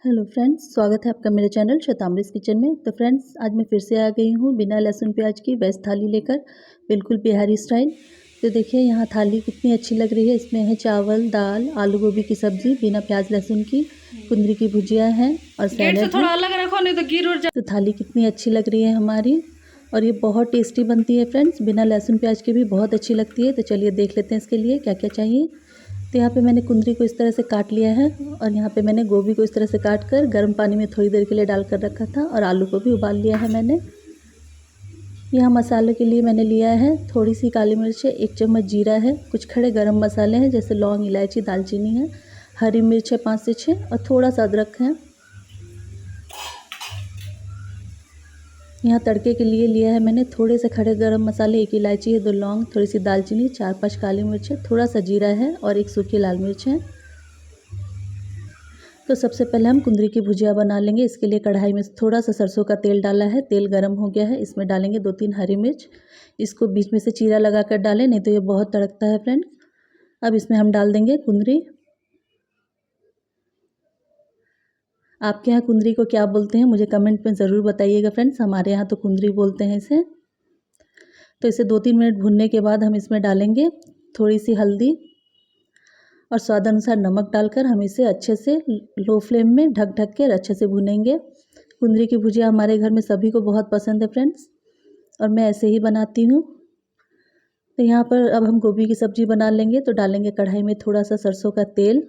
Hello friends, स्वागत है आपका मेरे चैनल शतामृत किचन में। तो फ्रेंड्स, आज मैं फिर से आ गई हूँ बिना लहसुन प्याज की वेज थाली लेकर, बिल्कुल बिहारी स्टाइल। तो देखिए यहाँ थाली कितनी अच्छी लग रही है। इसमें है चावल, दाल, आलू गोभी की सब्ज़ी बिना प्याज लहसुन की, कुंदरी की भुजिया है और गेट से सैलेड थोड़ा है। अलग रखो नहीं तो गिर उड़ जा। तो थाली कितनी अच्छी लग रही है हमारी, और ये बहुत टेस्टी बनती है फ्रेंड्स। बिना लहसुन प्याज की भी बहुत अच्छी लगती है। तो चलिए देख लेते हैं इसके लिए क्या क्या चाहिए। तो यहाँ पे मैंने कुंदरी को इस तरह से काट लिया है, और यहाँ पे मैंने गोभी को इस तरह से काट कर गर्म पानी में थोड़ी देर के लिए डाल कर रखा था, और आलू को भी उबाल लिया है मैंने। यहाँ मसाले के लिए मैंने लिया है थोड़ी सी काली मिर्च है, 1 चम्मच जीरा है, कुछ खड़े गरम मसाले हैं जैसे लौंग, इलायची, दालचीनी है, हरी मिर्च है 5 से 6, और थोड़ा सा अदरक है। यहाँ तड़के के लिए लिया है मैंने थोड़े से खड़े गरम मसाले, 1 इलायची है, 2 लौंग, थोड़ी सी दालचीनी, 4-5 काली मिर्च है, थोड़ा सा जीरा है और 1 सूखी लाल मिर्च है। तो सबसे पहले हम कुंदरी की भुजिया बना लेंगे। इसके लिए कढ़ाई में थोड़ा सा सरसों का तेल डाला है, तेल गर्म हो गया है, इसमें डालेंगे 2-3 हरी मिर्च। इसको बीच में से चीरा लगा कर डालें, नहीं तो ये बहुत तड़कता है फ्रेंड्स। अब इसमें हम डाल देंगे कुंदरी। आपके यहाँ कुंदरी को क्या बोलते हैं मुझे कमेंट में ज़रूर बताइएगा फ्रेंड्स। हमारे यहाँ तो कुंदरी बोलते हैं इसे। तो इसे 2-3 मिनट भूनने के बाद हम इसमें डालेंगे थोड़ी सी हल्दी और स्वाद अनुसार नमक डालकर हम इसे अच्छे से लो फ्लेम में ढक ढक कर अच्छे से भूनेंगे। कुंदरी की भुजिया हमारे घर में सभी को बहुत पसंद है फ्रेंड्स, और मैं ऐसे ही बनाती हूँ। तो यहाँ पर अब हम गोभी की सब्ज़ी बना लेंगे। तो डालेंगे कढ़ाई में थोड़ा सा सरसों का तेल,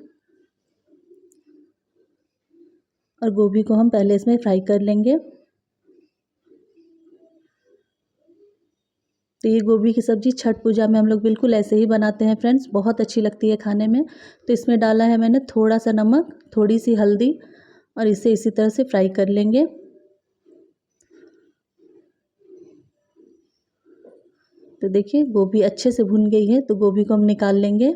और गोभी को हम पहले इसमें फ्राई कर लेंगे। तो ये गोभी की सब्ज़ी छठ पूजा में हम लोग बिल्कुल ऐसे ही बनाते हैं फ्रेंड्स, बहुत अच्छी लगती है खाने में। तो इसमें डाला है मैंने थोड़ा सा नमक, थोड़ी सी हल्दी, और इसे इसी तरह से फ्राई कर लेंगे। तो देखिए गोभी अच्छे से भुन गई है, तो गोभी को हम निकाल लेंगे,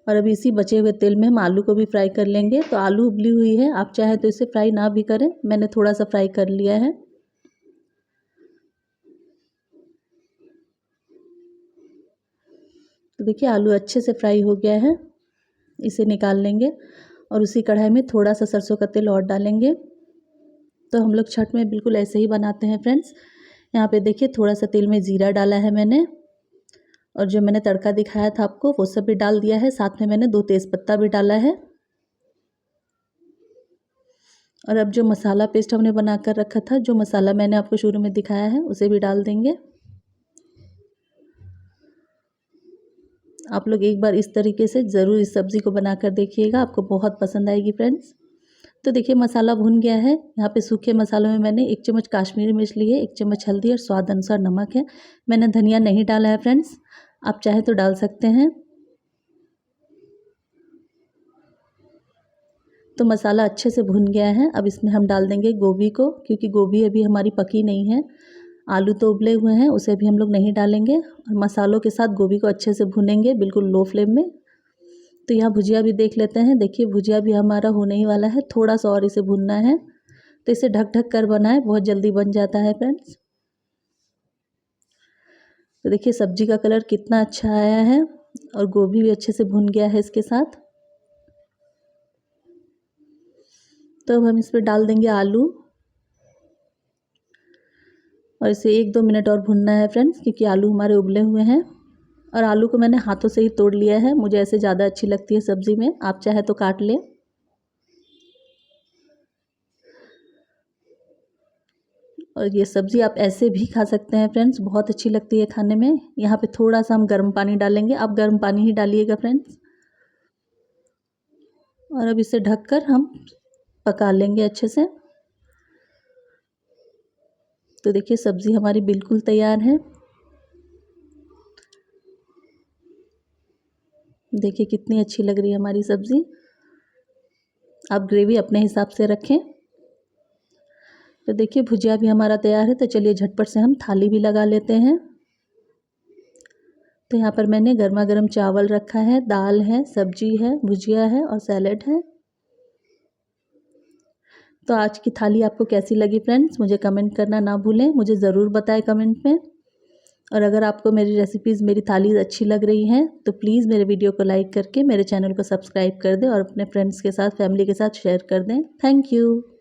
और अभी इसी बचे हुए तेल में हम आलू को भी फ्राई कर लेंगे। तो आलू उबली हुई है, आप चाहे तो इसे फ्राई ना भी करें, मैंने थोड़ा सा फ्राई कर लिया है। तो देखिए आलू अच्छे से फ्राई हो गया है, इसे निकाल लेंगे, और उसी कढ़ाई में थोड़ा सा सरसों का तेल और डालेंगे। तो हम लोग छठ में बिल्कुल ऐसे ही बनाते हैं फ्रेंड्स। यहाँ पे देखिए थोड़ा सा तेल में ज़ीरा डाला है मैंने, और जो मैंने तड़का दिखाया था आपको वो सब भी डाल दिया है। साथ में मैंने 2 तेज़पत्ता भी डाला है, और अब जो मसाला पेस्ट हमने बना कर रखा था, जो मसाला मैंने आपको शुरू में दिखाया है, उसे भी डाल देंगे। आप लोग एक बार इस तरीके से ज़रूर इस सब्ज़ी को बना कर देखिएगा, आपको बहुत पसंद आएगी फ्रेंड्स। तो देखिए मसाला भुन गया है। यहाँ पे सूखे मसालों में मैंने 1 चम्मच काश्मीरी मिर्च ली है, 1 चम्मच हल्दी और स्वाद अनुसार नमक है। मैंने धनिया नहीं डाला है फ्रेंड्स, आप चाहें तो डाल सकते हैं। तो मसाला अच्छे से भुन गया है। अब इसमें हम डाल देंगे गोभी को, क्योंकि गोभी अभी हमारी पकी नहीं है। आलू तो उबले हुए हैं, उसे भी हम लोग नहीं डालेंगे, और मसालों के साथ गोभी को अच्छे से भुनेंगे बिल्कुल लो फ्लेम में। तो यहाँ भुजिया भी देख लेते हैं। देखिए भुजिया भी हमारा होने ही वाला है, थोड़ा सा और इसे भुनना है। तो इसे ढक ढक कर बनाएं, बहुत जल्दी बन जाता है फ्रेंड्स। तो देखिए सब्जी का कलर कितना अच्छा आया है, और गोभी भी अच्छे से भुन गया है इसके साथ। तो अब हम इसमें डाल देंगे आलू, और इसे 1-2 मिनट और भुनना है फ्रेंड्स, क्योंकि आलू हमारे उबले हुए हैं। और आलू को मैंने हाथों से ही तोड़ लिया है, मुझे ऐसे ज़्यादा अच्छी लगती है सब्ज़ी में, आप चाहे तो काट लें। और ये सब्ज़ी आप ऐसे भी खा सकते हैं फ्रेंड्स, बहुत अच्छी लगती है खाने में। यहाँ पे थोड़ा सा हम गर्म पानी डालेंगे, आप गर्म पानी ही डालिएगा फ्रेंड्स। और अब इसे ढककर हम पका लेंगे अच्छे से। तो देखिए सब्ज़ी हमारी बिल्कुल तैयार है। देखिए कितनी अच्छी लग रही है हमारी सब्ज़ी। आप ग्रेवी अपने हिसाब से रखें। तो देखिए भुजिया भी हमारा तैयार है। तो चलिए झटपट से हम थाली भी लगा लेते हैं। तो यहाँ पर मैंने गर्मा गर्म चावल रखा है, दाल है, सब्जी है, भुजिया है और सैलेड है। तो आज की थाली आपको कैसी लगी फ्रेंड्स, मुझे कमेंट करना ना भूलें, मुझे ज़रूर बताएं कमेंट में। और अगर आपको मेरी रेसिपीज़, मेरी थाली अच्छी लग रही हैं तो प्लीज़ मेरे वीडियो को लाइक करके मेरे चैनल को सब्सक्राइब कर दें और अपने फ्रेंड्स के साथ, फैमिली के साथ शेयर कर दें। Thank you.